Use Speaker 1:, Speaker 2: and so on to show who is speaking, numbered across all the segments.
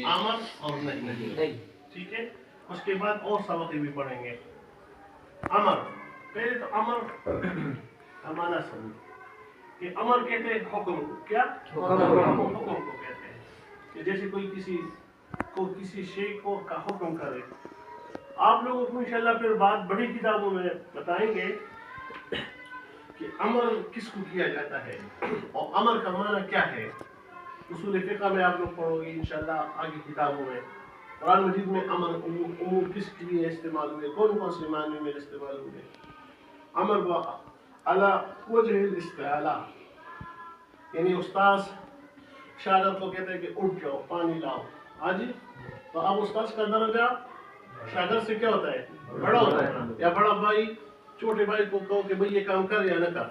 Speaker 1: امر اور نہیں. ٹھیک ہے. اس کے بعد اور سبق بھی پڑھیں گے. امر پہلے تو امر معنی سمجھ کہ امر کہتے ہیں حکم کو. کیا حکم کو کہتے ہیں کہ جیسے کوئی کسی شے کو کا حکم کرے. آپ لوگوں کو انشاءاللہ پھر بات بڑی کتابوں میں بتائیں گے کہ امر کس کو کیا جاتا ہے اور امر کا معنی کیا ہے. اصول فقہ میں آپ لوگ پڑھو گے انشاءاللہ آگے کتابوں میں. قرآن مجید میں امر امور کس کے لیے استعمال ہوئے, کون کون سے معنی میں استعمال ہوئے. امر علی وجہ الاستعلاء یعنی استاذ شاگرد کو کہتے ہیں کہ اٹھ جاؤ پانی لاؤ. ہاں جی. تو اب استاذ کا درجہ شاگرد سے کیا ہوتا ہے, بڑا ہوتا ہے. یا بڑا بھائی چھوٹے بھائی کو کہو کہ بھائی یہ کام کر یا نہ کر.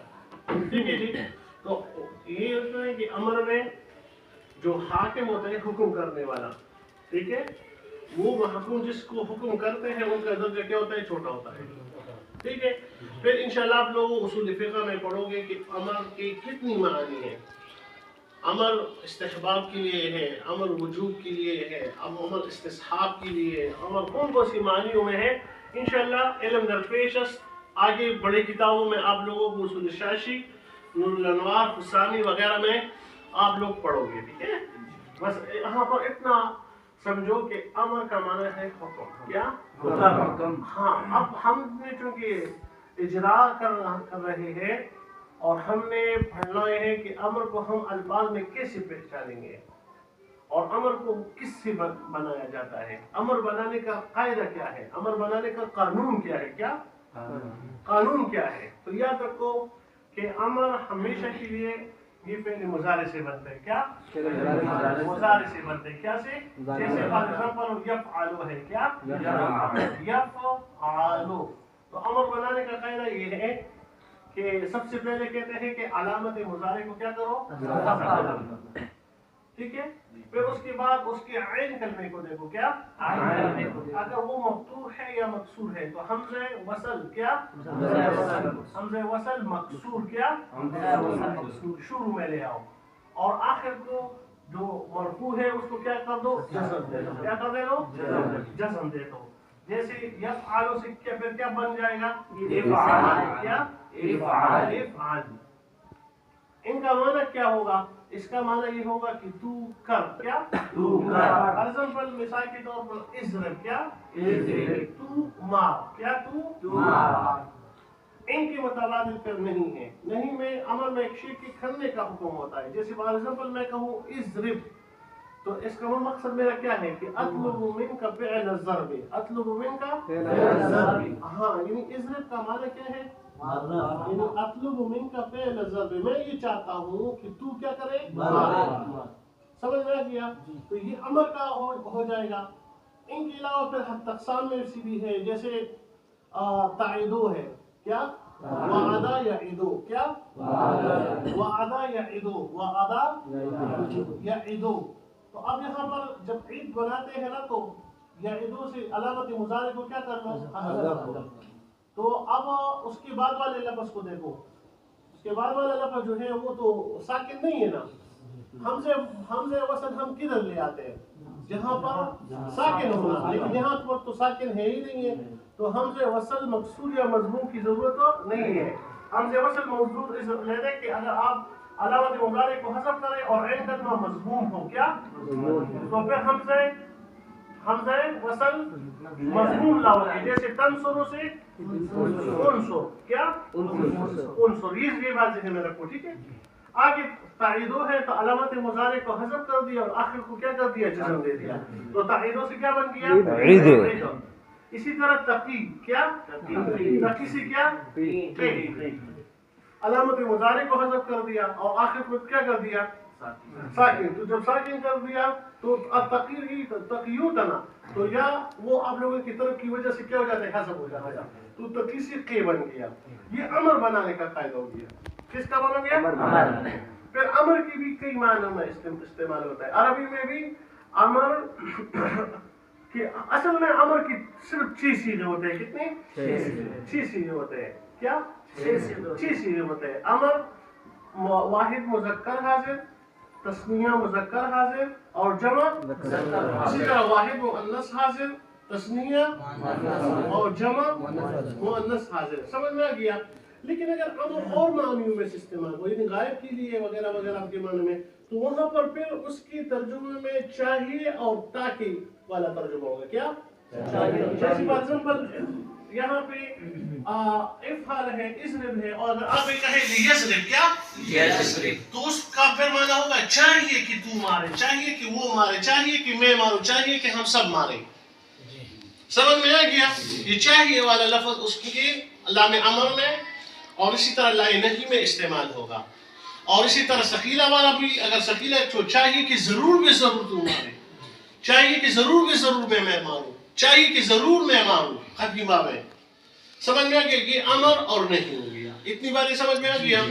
Speaker 1: ٹھیک ہے جی. تو یہ ہوتا ہے کہ امر میں جو حاکم ہوتا ہے حکم کرنے والا, ٹھیک ہے, وہ حکم جس کو حکم کرتے ہیں ان کا درجہ کیا ہوتا ہے, چھوٹا ہوتا ہے. ٹھیک ہے. پھر انشاءاللہ آپ لوگ اصول فقہ میں پڑھو گے کہ امر کے کتنی معانی ہیں. امر استحباب کے لیے ہے, امر وجوب کے لیے ہے, امر استصحاب کے لیے ہے, امر کون کون سی معنیوں میں ہے. انشاءاللہ علم درپیش است. آگے بڑے کتابوں میں آپ لوگوں کو اصول شاشی, نور الانوار, حسانی وغیرہ میں آپ لوگ پڑھو گے. ٹھیک ہے. بس یہاں پر اتنا سمجھو کہ امر کا معنی ہے حکم. کیا حکم. ہاں. اب ہم نے چونکہ اجرا کر رہے ہیں اور ہم نے پڑھنا ہے کہ امر کو ہم الفاظ میں کیسے پہچانیں گے اور امر کو کس سے بنایا جاتا ہے. امر بنانے کا قاعدہ کیا ہے, امر بنانے کا قانون کیا ہے. کیا قانون کیا ہے. تو یاد رکھو کہ امر ہمیشہ کے لیے یہ پہلے مضارع سے بنتا ہے. کیا مضارع سے بنتا ہے. کیا سے, جیسے فار ایگزامپل یفعلو ہے. کیا یفعلو. تو امر بنانے کا قاعدہ یہ ہے کہ سب سے پہلے کہتے ہیں کہ علامت مضارع کو کیا کرو. ٹھیک ہے. پھر اس کے بعد اس کے عین کلمے کو دیکھو. کیا اگر وہ مفتوح ہے یا مکسور ہے تو حمزہ وصل. کیا حمزہ وصل مکسور. کیا شروع میں لے آؤ اور آخر کو جو مرفوع ہے اس کو کیا کر دو, جزم دے دو. کیا کر دے دو, جزم دے دو. جیسے یفعل سے کیا پھر کیا بن جائے گا, افعال. کیا افعال. ان کا معنی کیا ہوگا, اس کا معنی یہ ہوگا کہ تو کر. کیا تو کر. فار مثال کے طور پر اضرب. کیا تو مار. کیا تو مار. ان کے متبادل پھر نہیں ہے. نہیں میں امر میں ایک شے کے کرنے کا حکم ہوتا ہے. جیسے فار ایگزامپل میں کہوں اضرب تو اس کا مقصد میرا کیا ہے کہ اطلب منک فعل الضرب. اطلب منک فعل الضرب. ہاں یعنی اضرب کا معنی کیا ہے, یعنی اطلب منک فعل الضرب. میں یہ چاہتا ہوں کہ تو کیا کرے, مارے. سمجھ میں آ گیا. تو یہ امر کا ہو جائے گا. ان کے علاوہ پھر اقسام میں بھی ہے. جیسے تعیدو ہے. کیا وعدا یعدو. کیا وعدا یعدو. وعدا یعدو. تو اب یہاں پر جب عید بناتے ہیں نا تو یعدو سے علامت مضارع کو کیا کرنا ہے. تو اب اس کے بعد والے لفظ کو دیکھو. اس کے بعد والا لفظ جو ہے وہ تو ساکن نہیں ہے نا. حمزہ وصل ہم کدھر لے آتے ہیں, جہاں پر ساکن ہونا, لیکن یہاں پر تو ساکن ہے ہی نہیں ہے. تو حمزہ وصل مکسور یا مضموم کی ضرورت نہیں ہے. حمزہ وصل موجود اس لیے ہے کہ اگر آپ علامت مضارع کو حذف کریں اور عین کلمہ مضموم ہو. کیا تو پھر حمزہ وصل مضموم لاؤ گے. جیسے تنصر سے انصر. کیا انصر. یہ بات ذہن میں رکھو. ٹھیک ہے. آگے تعیدو ہے تو علامت مضارع کو حذف کر دیا اور آخر کو کیا کر دیا, جزم دے دیا. تو تعیدو سے کیا بن گیا, اسی طرح تقی. کیا تقی سے کیا, علامت مضارع کو حذف کر دیا اور آخر کو کیا کر دیا, ساکن. تو جب ساکن کر دیا تو تقیوتنا تو یا وہ آپ لوگوں کی طرف کی وجہ سے کیا ہو جاتا ہے, حذف ہو جاتا ہے. تو تقی سے قی بن گیا. یہ امر بنانے کا قاعدہ ہو گیا. کس کا بن گیا, پھر امر کی بھی کئی معنوں میں استعمال ہوتا ہے. عربی میں بھی امر کہ اصل میں امر کی صرف 6 چیزیں ہوتے ہیں. کتنی 6 چیزیں ہوتے ہیں. کیا 6 چیزیں ہوتے ہیں. امر واحد مذکر حاضر, تسنیہ مذکر حاضر اور جمع اسی طرح واحد مؤنث حاضر، تثنیہ اور جمع مؤنث حاضر. سمجھ میں آ گیا؟ لیکن اگر امر اور معنیوں میں استعمال ہو، یعنی غائب کے لیے وغیرہ وغیرہ کے معنی میں، تو وہاں پر پھر اس کی ترجمے میں چاہیے اور تاکہ والا ترجمہ ہوگا. کیا؟ جیسے فار ایگزامپل یہاں پہ افعل ہے، اضرب ہے، اور اگر آپ کہیں لیضرب، کیا؟ تو اس کا پھر معنی ہوگا چاہیے کہ تو مارے، چاہیے کہ وہ مارے، چاہیے کہ میں ماروں، چاہیے کہ ہم سب ماریں. سمجھ میں آ گیا؟ یہ چاہیے والا لفظ اس کے لام امر میں اور اسی طرح لا نہی میں استعمال ہوگا. اور اسی طرح ثقیلہ والا بھی، اگر ثقیلہ تو چاہیے کہ ضرور بے ضرور تو مارے، چاہیے کہ ضرور بے ضرور میں ماروں، چاہیے کہ ضرور میں ماروں. ختمی باب ہے. سمجھ میں آ گیا کہ امر اور نہیں ہو گیا. اتنی باتیں سمجھ میں آ گیا؟